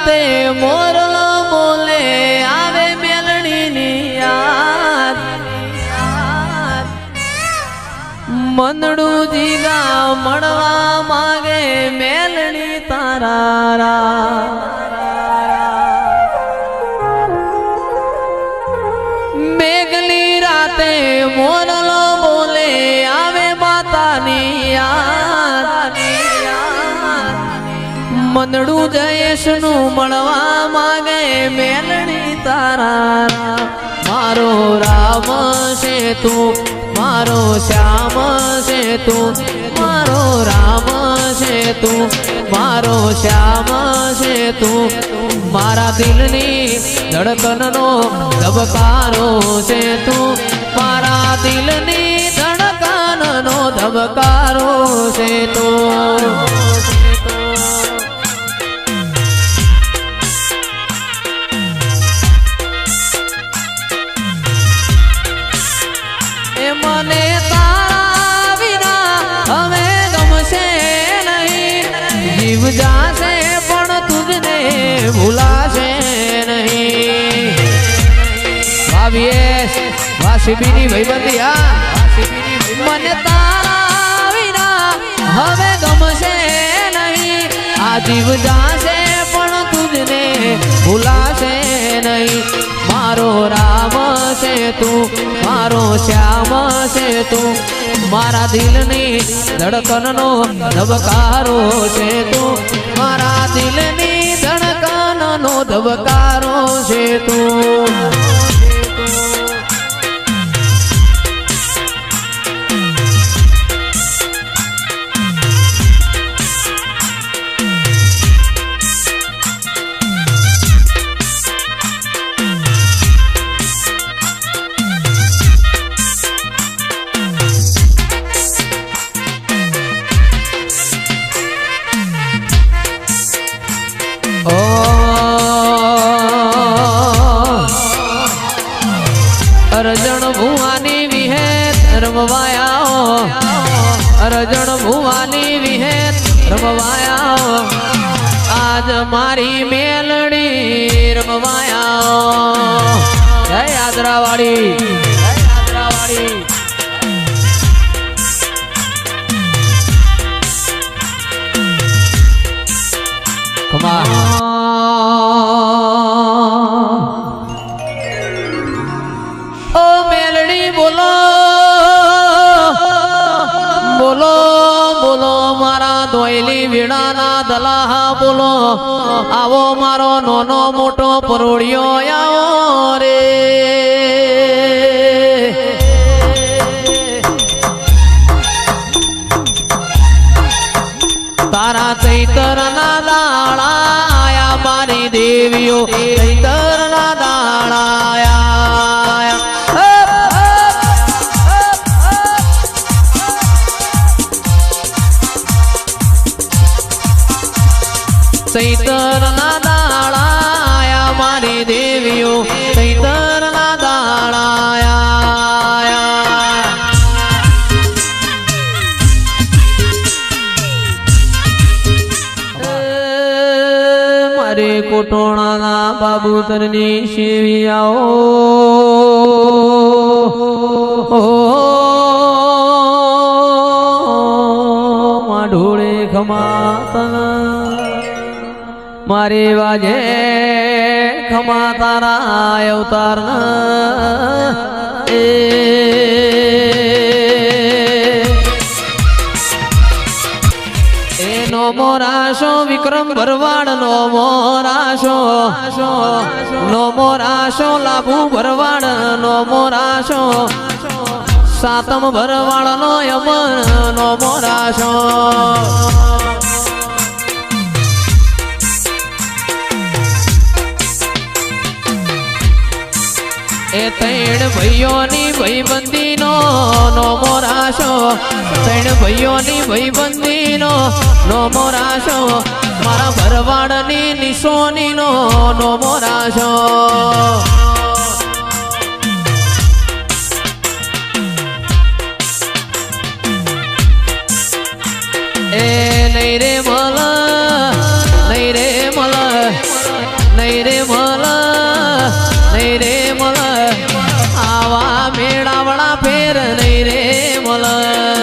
રાતે મોરલો બોલે આવે મેલડીની યાદ મંદડું જીગા મળવા માંગે મેલડી તારા મેઘલી રાતે મોરલો બોલે આવે માતાની યાદ મંદડું જયેશનું મળવા માંગે મેલડી તારા મારો રામ છે તું મારો શ્યામ છે તું મારો રામ છે તું મારો શ્યામ છે તું મારા દિલની ધડકનનો ધબકારો છે તું મારા દિલની ધડકનનો ધબકારો છે તું મને તારા વિના હવે ગમશે નહીં જીવ જાશે પણ તુજને ભૂલાશે નહીં વાસીબીની ભાઈબંધી મને તારા વિના હવે ગમશે નહીં આ જીવ જાશે પણ તુજને ભૂલાશે નહીં મારો રામ છે તું મારો શ્યામ છે તું મારા દિલની ધડકનનો ધબકારો છે તું મારા દિલની ધડકનનો ધબકારો છે તું અરજણ ભુવાની વિહેત રમવાયા અરજણ ભુવાની વિહેત રમવાયા આજ મારી મેલડી રમવાયા જય આદરાવાળી બોલો બોલો બોલો મારા દોયલી વીણાના દલાહા બોલો આવો મારો નાનો મોટો પરોળિયો આવો રે તારા ચૈતરના દાળા આયા મારી દેવીઓ ચૈતરના દાળા આયા ચૈતરના દાળા આયા મારી દેવીઓ ચૈતરના દાળા આયા મારે કોટોણાના બાબુતરની શેવિયાઓ ઢોળે ખમાતા મારે વાજે ખમા તારા અવતાર એનો મોરાશો વિક્રમ ભરવાડ નો મોરાશો નો મોરાશો લાભુ ભરવાડ નો મોરાશો સાતમ ભરવાડ નો યમન નો મોરાશો એ ત્રણ ભાઈઓની ભાઈબંધીનો નો મોરાશો ત્રણ ભાઈઓની ભાઈબંધીનો નો મોરાશો મારા ભરવાડની નિશોનીનો નો મોરાશો એ નહીં રે મલ મારા મેળાવડા ફેર નહીં રે મલ